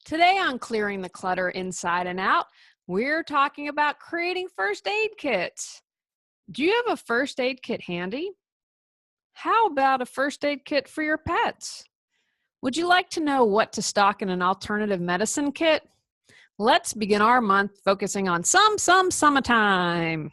Today on Clearing the Clutter Inside and Out, we're talking about creating first aid kits. Do you have a first aid kit handy? How about a first aid kit for your pets? Would you like to know what to stock in an alternative medicine kit? Let's begin our month focusing on summertime.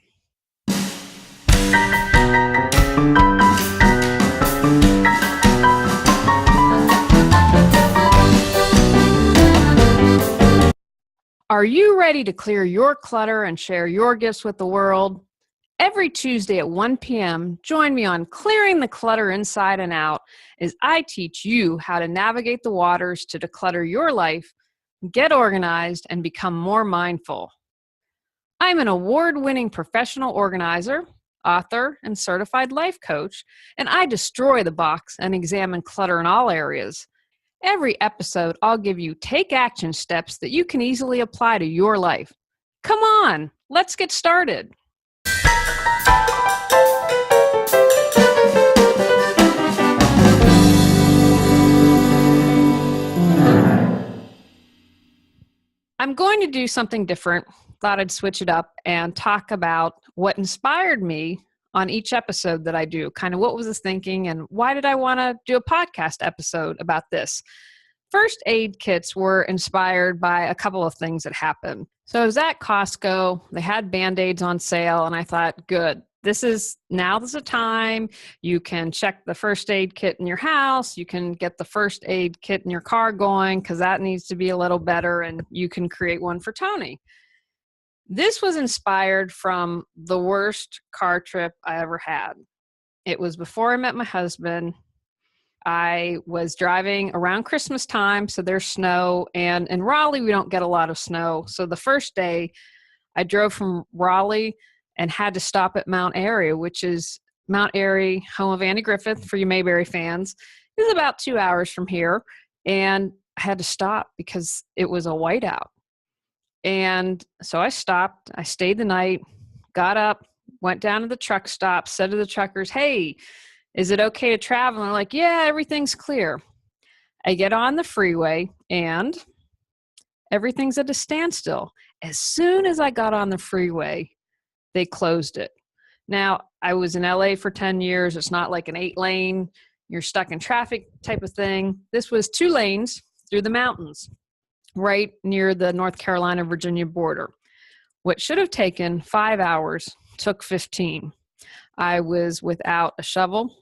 Are you ready to clear your clutter and share your gifts with the world? Every Tuesday at 1 p.m., join me on Clearing the Clutter Inside and Out as I teach you how to navigate the waters to declutter your life, get organized, and become more mindful. I'm an award-winning professional organizer, author, and certified life coach, and I destroy the box and examine clutter in all areas. Every episode, I'll give you take action steps that you can easily apply to your life. Come on, let's get started. I'm going to do something different. Thought I'd switch it up and talk about what inspired me on each episode that I do, kind of what was this thinking and why did I want to do a podcast episode about this? First aid kits were inspired by a couple of things that happened. So I was at Costco, they had Band-Aids on sale, and I thought, good, this is the time. You can check the first aid kit in your house, you can get the first aid kit in your car going, because that needs to be a little better, and you can create one for Tony. This was inspired from the worst car trip I ever had. It was before I met my husband. I was driving around Christmas time, so there's snow, and in Raleigh, we don't get a lot of snow. So the first day, I drove from Raleigh and had to stop at Mount Airy, which is Mount Airy, home of Andy Griffith, for you Mayberry fans. It was about 2 hours from here, and I had to stop because it was a whiteout. And so I stopped, I stayed the night, got up, went down to the truck stop, said to the truckers, hey, is it okay to travel? And they're like, yeah, everything's clear. I get on the freeway and everything's at a standstill. As soon as I got on the freeway, they closed it. Now, I was in LA for 10 years. It's not like an 8-lane, you're stuck in traffic type of thing. This was 2 lanes through the mountains, right near the North Carolina-Virginia border. What should have taken 5 hours took 15. I was without a shovel.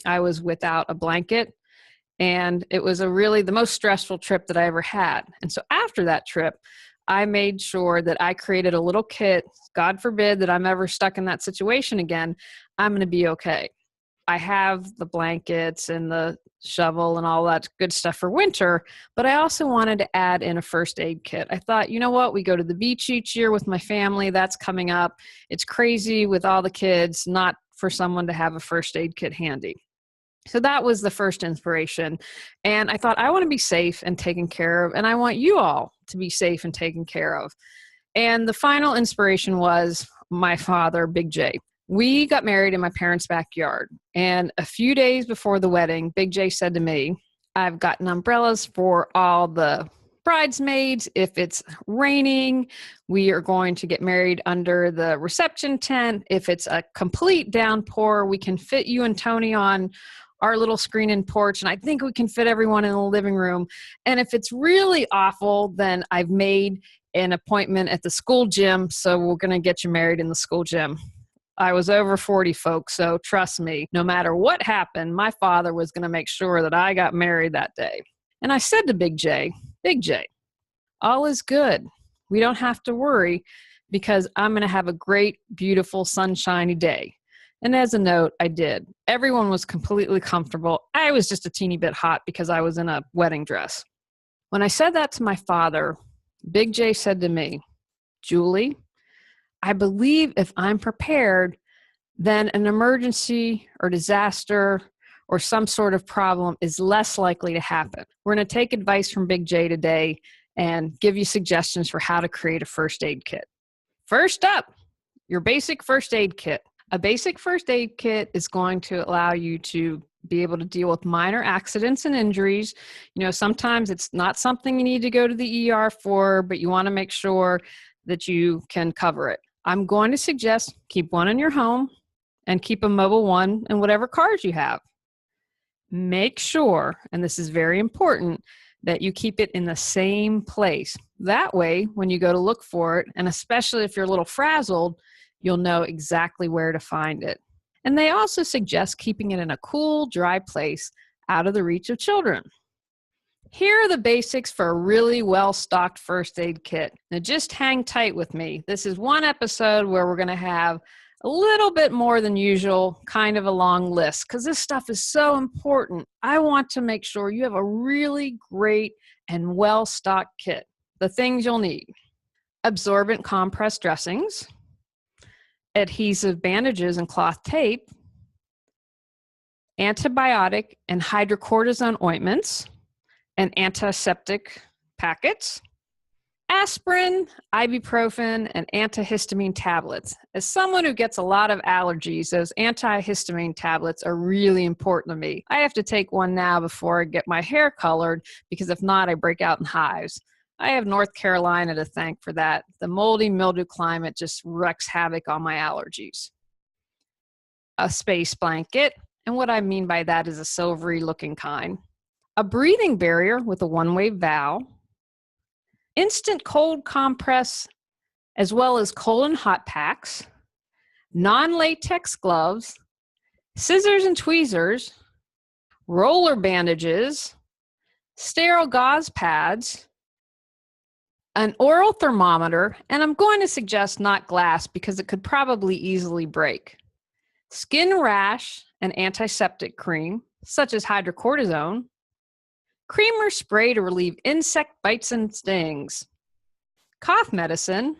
I was without a blanket. And it was the most stressful trip that I ever had. And so after that trip, I made sure that I created a little kit. God forbid that I'm ever stuck in that situation again. I'm going to be okay. I have the blankets and the shovel and all that good stuff for winter, but I also wanted to add in a first aid kit. I thought, you know what? We go to the beach each year with my family. That's coming up. It's crazy with all the kids, not for someone to have a first aid kit handy. So that was the first inspiration. And I thought, I want to be safe and taken care of, and I want you all to be safe and taken care of. And the final inspiration was my father, Big J. We got married in my parents' backyard. And a few days before the wedding, Big J said to me, I've gotten umbrellas for all the bridesmaids. If it's raining, we are going to get married under the reception tent. If it's a complete downpour, we can fit you and Tony on our little screen and porch, and I think we can fit everyone in the living room. And if it's really awful, then I've made an appointment at the school gym, so we're going to get you married in the school gym. I was over 40, folks, so trust me, no matter what happened, my father was going to make sure that I got married that day. And I said to Big J, all is good. We don't have to worry because I'm going to have a great, beautiful, sunshiny day. And as a note, I did. Everyone was completely comfortable. I was just a teeny bit hot because I was in a wedding dress. When I said that to my father, Big J said to me, Julie, I believe if I'm prepared, then an emergency or disaster or some sort of problem is less likely to happen. We're going to take advice from Big J today and give you suggestions for how to create a first aid kit. First up, your basic first aid kit. A basic first aid kit is going to allow you to be able to deal with minor accidents and injuries. Sometimes it's not something you need to go to the ER for, but you want to make sure that you can cover it. I'm going to suggest keep one in your home and keep a mobile one in whatever cars you have. Make sure, and this is very important, that you keep it in the same place. That way, when you go to look for it, and especially if you're a little frazzled, you'll know exactly where to find it. And they also suggest keeping it in a cool, dry place out of the reach of children. Here are the basics for a really well-stocked first aid kit. Now just hang tight with me. This is one episode where we're going to have a little bit more than usual, kind of a long list, because this stuff is so important. I want to make sure you have a really great and well-stocked kit. The things you'll need: absorbent compress dressings, adhesive bandages and cloth tape, antibiotic and hydrocortisone ointments, and antiseptic packets, aspirin, ibuprofen, and antihistamine tablets. As someone who gets a lot of allergies, those antihistamine tablets are really important to me. I have to take one now before I get my hair colored, because if not, I break out in hives. I have North Carolina to thank for that. The moldy mildew climate just wreaks havoc on my allergies. A space blanket, and what I mean by that is a silvery looking kind. A breathing barrier with a one-way valve. Instant cold compress, as well as cold and hot packs. Non-latex gloves. Scissors and tweezers. Roller bandages. Sterile gauze pads. An oral thermometer, and I'm going to suggest not glass because it could probably easily break. Skin rash and antiseptic cream, such as hydrocortisone. Cream or spray to relieve insect bites and stings. Cough medicine.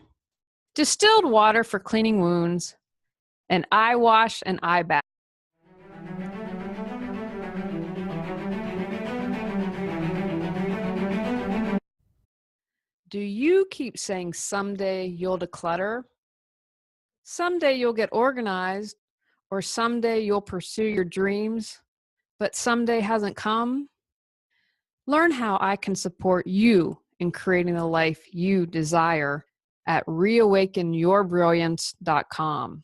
Distilled water for cleaning wounds. An eye wash and eye bath. Do you keep saying someday you'll declutter? Someday you'll get organized, or someday you'll pursue your dreams, but someday hasn't come? Learn how I can support you in creating the life you desire at reawakenyourbrilliance.com.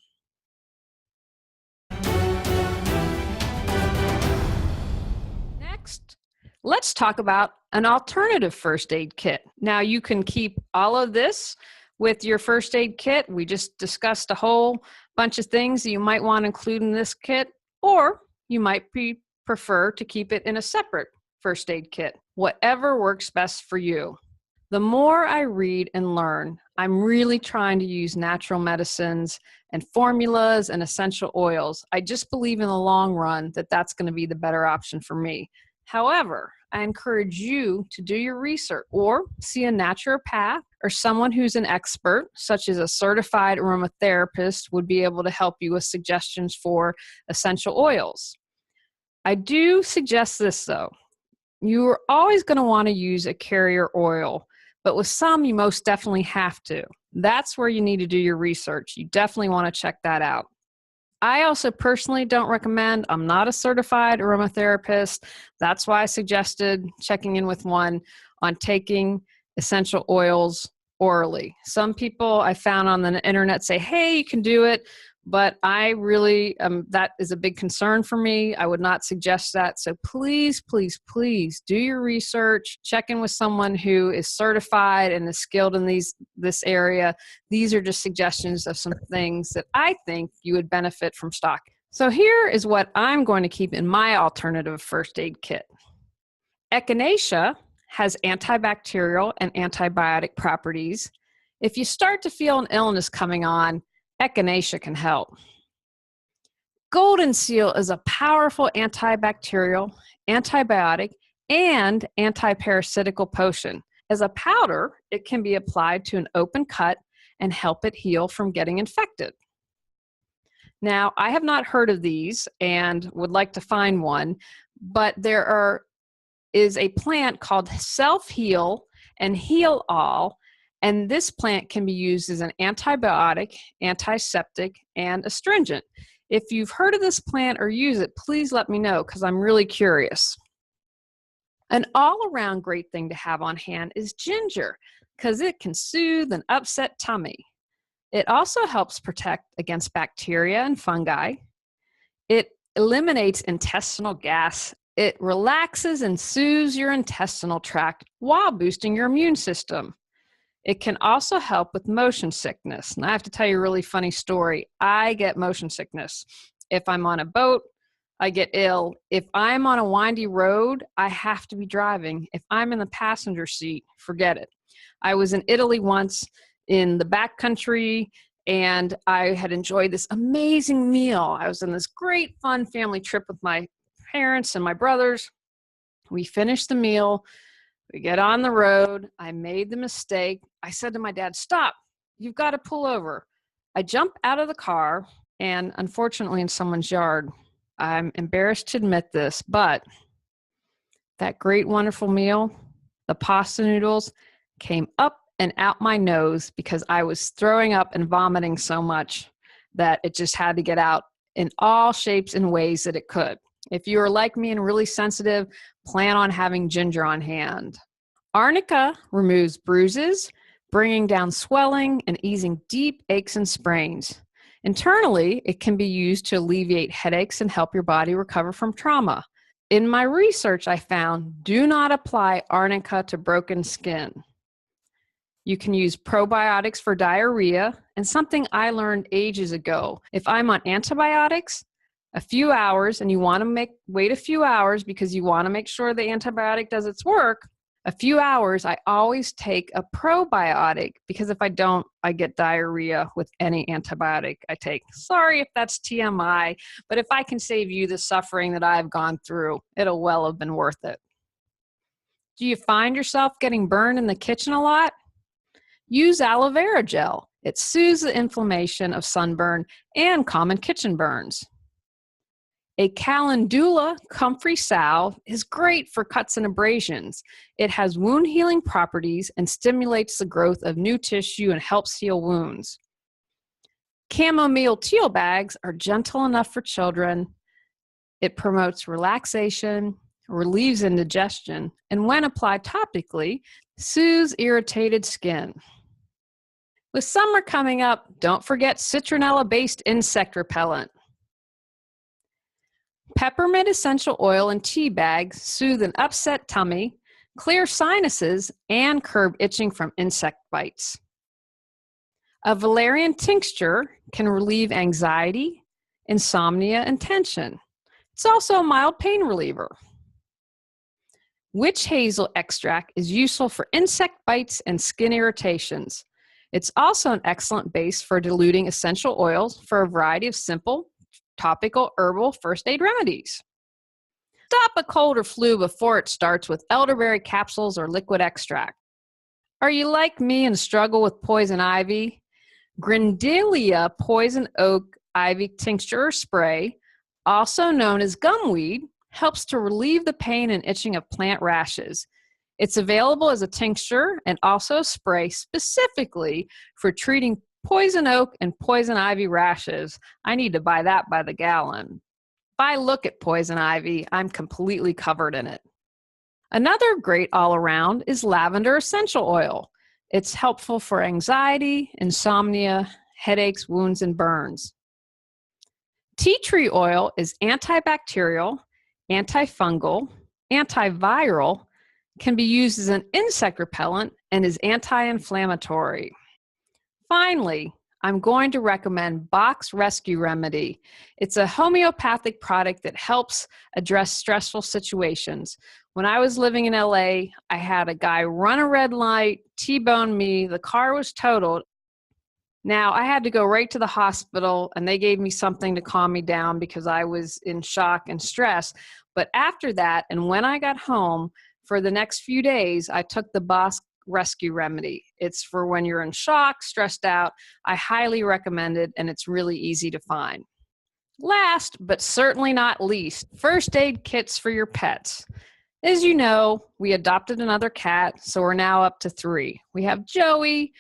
Next, let's talk about an alternative first aid kit. Now, you can keep all of this with your first aid kit. We just discussed a whole bunch of things that you might want to include in this kit, or you might prefer to keep it in a separate first aid kit. Whatever works best for you. The more I read and learn, I'm really trying to use natural medicines and formulas and essential oils. I just believe in the long run that that's going to be the better option for me. However, I encourage you to do your research or see a naturopath or someone who's an expert, such as a certified aromatherapist, would be able to help you with suggestions for essential oils. I do suggest this though. You're always going to want to use a carrier oil, but with some, you most definitely have to. That's where you need to do your research. You definitely want to check that out. I also personally don't recommend. I'm not a certified aromatherapist. That's why I suggested checking in with one on taking essential oils orally. Some people I found on the internet say, hey, you can do it, but I really, that is a big concern for me. I would not suggest that. So please, please, please do your research. Check in with someone who is certified and is skilled in this area. These are just suggestions of some things that I think you would benefit from stocking. So here is what I'm going to keep in my alternative first aid kit. Echinacea has antibacterial and antibiotic properties. If you start to feel an illness coming on, Echinacea can help. Golden seal is a powerful antibacterial, antibiotic, and antiparasitical potion. As a powder, it can be applied to an open cut and help it heal from getting infected. Now, I have not heard of these and would like to find one, but there is a plant called Self Heal and Heal All, And this plant can be used as an antibiotic, antiseptic, and astringent. If you've heard of this plant or use it, please let me know because I'm really curious. An all-around great thing to have on hand is ginger because it can soothe an upset tummy. It also helps protect against bacteria and fungi. It eliminates intestinal gas. It relaxes and soothes your intestinal tract while boosting your immune system. It can also help with motion sickness. And I have to tell you a really funny story. I get motion sickness. If I'm on a boat, I get ill. If I'm on a windy road, I have to be driving. If I'm in the passenger seat, forget it. I was in Italy once in the backcountry, and I had enjoyed this amazing meal. I was on this great fun family trip with my parents and my brothers. We finished the meal. We get on the road. I made the mistake. I said to my dad, "Stop, you've got to pull over." I jump out of the car, and unfortunately in someone's yard. I'm embarrassed to admit this, but that great, wonderful meal, the pasta noodles, came up and out my nose because I was throwing up and vomiting so much that it just had to get out in all shapes and ways that it could. If you are like me and really sensitive, plan on having ginger on hand. Arnica removes bruises, bringing down swelling and easing deep aches and sprains. Internally, it can be used to alleviate headaches and help your body recover from trauma. In my research, I found do not apply arnica to broken skin. You can use probiotics for diarrhea, and something I learned ages ago. If I'm on antibiotics, a few hours, and you want to wait a few hours because you want to make sure the antibiotic does its work, a few hours, I always take a probiotic because if I don't, I get diarrhea with any antibiotic I take. Sorry if that's TMI, but if I can save you the suffering that I've gone through, it'll well have been worth it. Do you find yourself getting burned in the kitchen a lot? Use aloe vera gel. It soothes the inflammation of sunburn and common kitchen burns. A calendula comfrey salve is great for cuts and abrasions. It has wound healing properties and stimulates the growth of new tissue and helps heal wounds. Chamomile teal bags are gentle enough for children. It promotes relaxation, relieves indigestion, and when applied topically, soothes irritated skin. With summer coming up, don't forget citronella-based insect repellent. Peppermint essential oil and tea bags soothe an upset tummy, clear sinuses, and curb itching from insect bites. A valerian tincture can relieve anxiety, insomnia, and tension. It's also a mild pain reliever. Witch hazel extract is useful for insect bites and skin irritations. It's also an excellent base for diluting essential oils for a variety of simple, topical herbal first aid remedies. Stop a cold or flu before it starts with elderberry capsules or liquid extract. Are you like me and struggle with poison ivy? Grindelia poison oak ivy tincture or spray, also known as gumweed, helps to relieve the pain and itching of plant rashes. It's available as a tincture and also a spray specifically for treating poison oak and poison ivy rashes. I need to buy that by the gallon. If I look at poison ivy, I'm completely covered in it. Another great all-around is lavender essential oil. It's helpful for anxiety, insomnia, headaches, wounds, and burns. Tea tree oil is antibacterial, antifungal, antiviral, can be used as an insect repellent, and is anti-inflammatory. Finally, I'm going to recommend Bach's Rescue Remedy. It's a homeopathic product that helps address stressful situations. When I was living in LA, I had a guy run a red light, T-bone me, the car was totaled. Now, I had to go right to the hospital, and they gave me something to calm me down because I was in shock and stress. But after that, and when I got home, for the next few days, I took the Bach's Rescue Remedy. It's for when you're in shock, stressed out. I highly recommend it, and it's really easy to find. Last, but certainly not least, first aid kits for your pets. As you know, we adopted another cat, so we're now up to 3. We have Joey,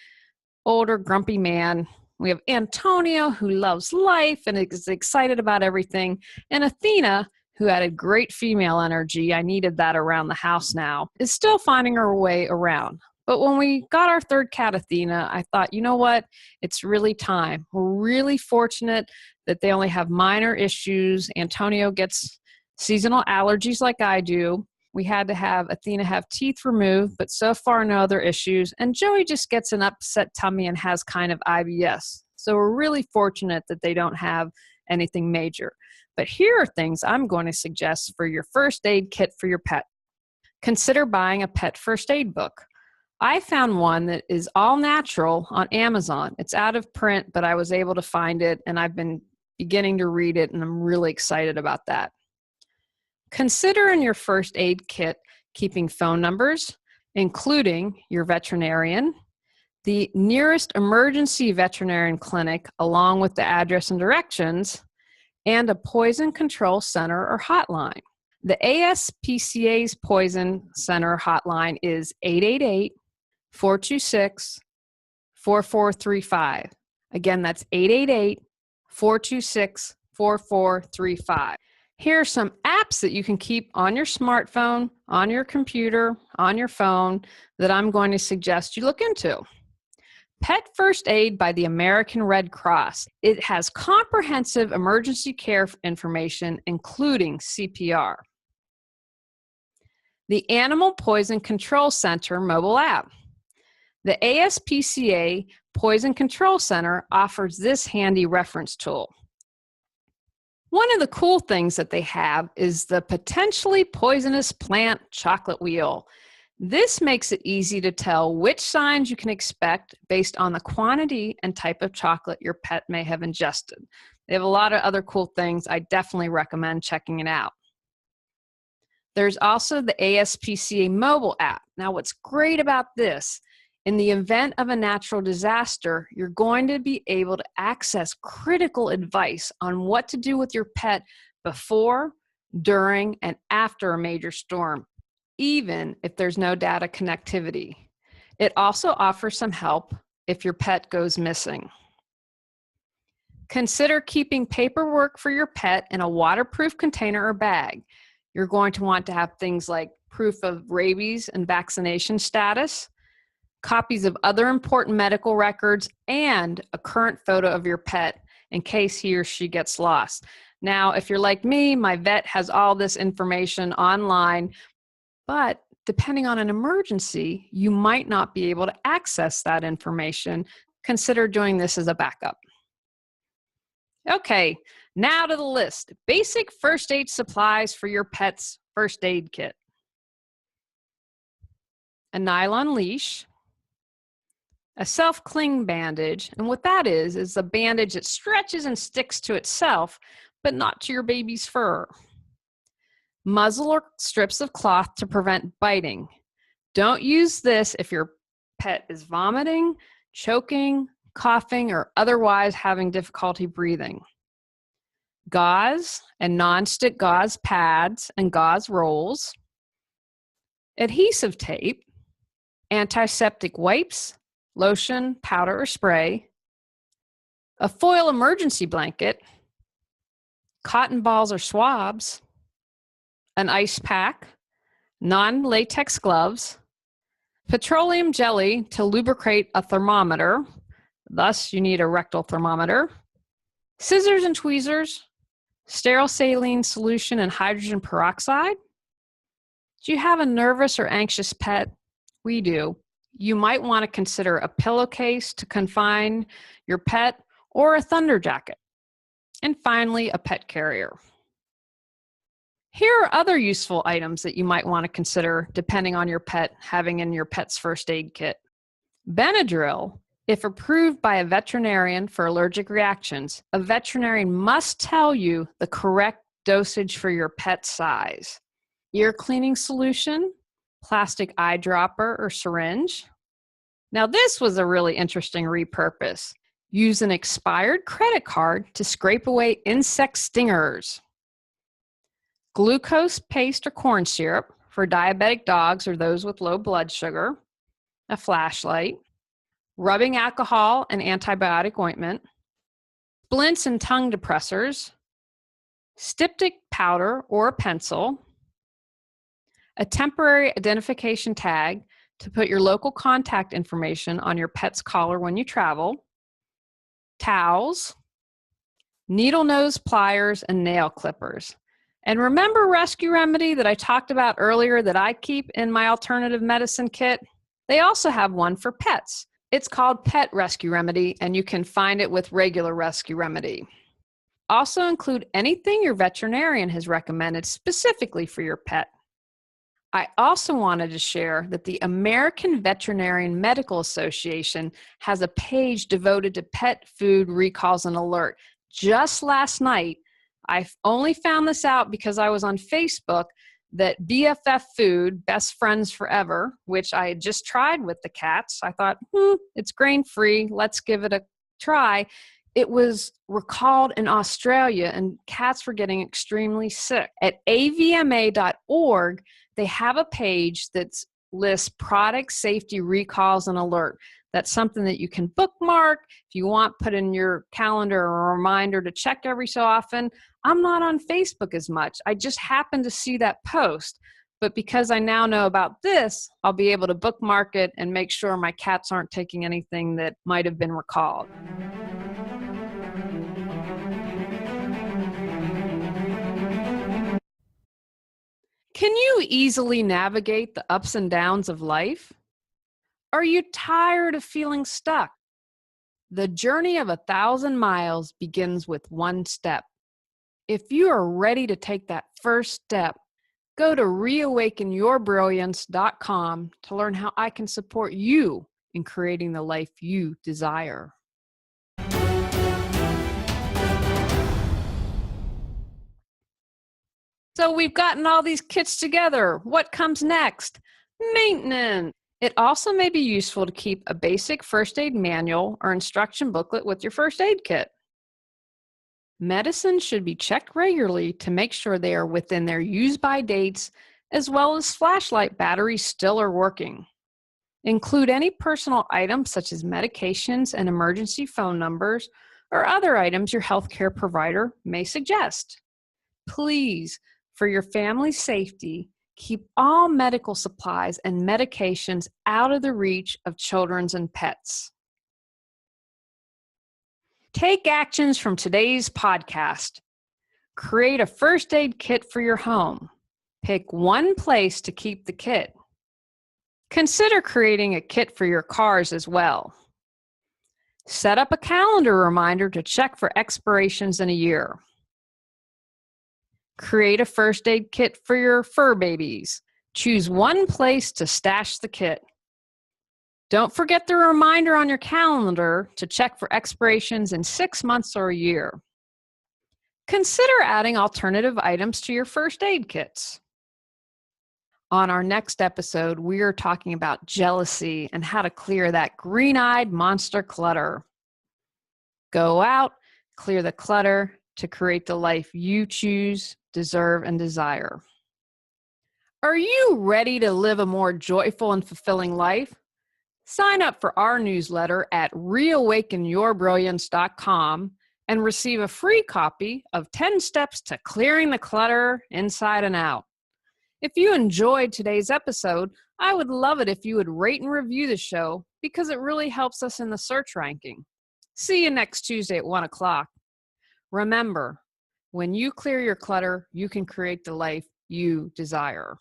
older grumpy man. We have Antonio, who loves life and is excited about everything. And Athena, who added great female energy. I needed that around the house now, is still finding her way around. But when we got our 3rd cat, Athena, I thought, you know what? It's really time. We're really fortunate that they only have minor issues. Antonio gets seasonal allergies like I do. We had to have Athena have teeth removed, but so far no other issues. And Joey just gets an upset tummy and has kind of IBS. So we're really fortunate that they don't have anything major. But here are things I'm going to suggest for your first aid kit for your pet. Consider buying a pet first aid book. I found one that is all natural on Amazon. It's out of print, but I was able to find it, and I've been beginning to read it, and I'm really excited about that. Consider in your first aid kit keeping phone numbers, including your veterinarian, the nearest emergency veterinarian clinic, along with the address and directions, and a poison control center or hotline. The ASPCA's Poison Center hotline is 888-426-4435. Again, that's 888-426-4435. Here are some apps that you can keep on your smartphone, on your computer, on your phone that I'm going to suggest you look into. Pet First Aid by the American Red Cross. It has comprehensive emergency care information, including CPR. The Animal Poison Control Center mobile app. The ASPCA Poison Control Center offers this handy reference tool. One of the cool things that they have is the potentially poisonous plant chocolate wheel. This makes it easy to tell which signs you can expect based on the quantity and type of chocolate your pet may have ingested. They have a lot of other cool things. I definitely recommend checking it out. There's also the ASPCA mobile app. Now, what's great about this, in the event of a natural disaster, you're going to be able to access critical advice on what to do with your pet before, during, and after a major storm, even if there's no data connectivity. It also offers some help if your pet goes missing. Consider keeping paperwork for your pet in a waterproof container or bag. You're going to want to have things like proof of rabies and vaccination status, copies of other important medical records, and a current photo of your pet in case he or she gets lost. Now, if you're like me, my vet has all this information online, but depending on an emergency, you might not be able to access that information. Consider doing this as a backup. Okay, now to the list. Basic first aid supplies for your pet's first aid kit. A nylon leash, a self-cling bandage, and what that is a bandage that stretches and sticks to itself, but not to your baby's fur. Muzzle or strips of cloth to prevent biting. Don't use this if your pet is vomiting, choking, coughing, or otherwise having difficulty breathing. Gauze and nonstick gauze pads and gauze rolls. Adhesive tape. Antiseptic wipes, lotion, powder, or spray, a foil emergency blanket, cotton balls or swabs, an ice pack, non-latex gloves, petroleum jelly to lubricate a thermometer, thus you need a rectal thermometer, scissors and tweezers, sterile saline solution and hydrogen peroxide. Do you have a nervous or anxious pet? We do. You might want to consider a pillowcase to confine your pet or a thunder jacket. And finally, a pet carrier. Here are other useful items that you might want to consider depending on your pet having in your pet's first aid kit. Benadryl, if approved by a veterinarian for allergic reactions, a veterinarian must tell you the correct dosage for your pet's size. Ear cleaning solution, plastic eyedropper or syringe. Now this was a really interesting repurpose. Use an expired credit card to scrape away insect stingers. Glucose paste or corn syrup for diabetic dogs or those with low blood sugar, a flashlight, rubbing alcohol and antibiotic ointment, splints and tongue depressors, styptic powder or a pencil, a temporary identification tag to put your local contact information on your pet's collar when you travel, towels, needle nose pliers, and nail clippers. And remember Rescue Remedy that I talked about earlier that I keep in my alternative medicine kit? They also have one for pets. It's called Pet Rescue Remedy, and you can find it with regular Rescue Remedy. Also include anything your veterinarian has recommended specifically for your pet. I also wanted to share that the American Veterinarian Medical Association has a page devoted to pet food recalls and alert. Just last night, I only found this out because I was on Facebook, that BFF Food, Best Friends Forever, which I had just tried with the cats. I thought, it's grain-free. Let's give it a try. It was recalled in Australia, and cats were getting extremely sick. At avma.org, they have a page that lists product safety recalls and alert. That's something that you can bookmark. If you want, put in your calendar a reminder to check every so often. I'm not on Facebook as much. I just happened to see that post. But because I now know about this, I'll be able to bookmark it and make sure my cats aren't taking anything that might have been recalled. Can you easily navigate the ups and downs of life? Are you tired of feeling stuck? The journey of 1,000 miles begins with one step. If you are ready to take that first step, go to reawakenyourbrilliance.com to learn how I can support you in creating the life you desire. So we've gotten all these kits together. What comes next? Maintenance. It also may be useful to keep a basic first aid manual or instruction booklet with your first aid kit. Medicines should be checked regularly to make sure they are within their use-by dates, as well as flashlight batteries still are working. Include any personal items such as medications and emergency phone numbers or other items your healthcare provider may suggest. Please, for your family's safety, keep all medical supplies and medications out of the reach of children and pets. Take actions from today's podcast. Create a first aid kit for your home. Pick one place to keep the kit. Consider creating a kit for your cars as well. Set up a calendar reminder to check for expirations in a year. Create a first aid kit for your fur babies. Choose one place to stash the kit. Don't forget the reminder on your calendar to check for expirations in 6 months or a year. Consider adding alternative items to your first aid kits. On our next episode, we are talking about jealousy and how to clear that green-eyed monster clutter. Go out, clear the clutter to create the life you choose, deserve, and desire. Are you ready to live a more joyful and fulfilling life? Sign up for our newsletter at reawakenyourbrilliance.com and receive a free copy of 10 Steps to Clearing the Clutter Inside and Out. If you enjoyed today's episode, I would love it if you would rate and review the show because it really helps us in the search ranking. See you next Tuesday at 1 o'clock. Remember, when you clear your clutter, you can create the life you desire.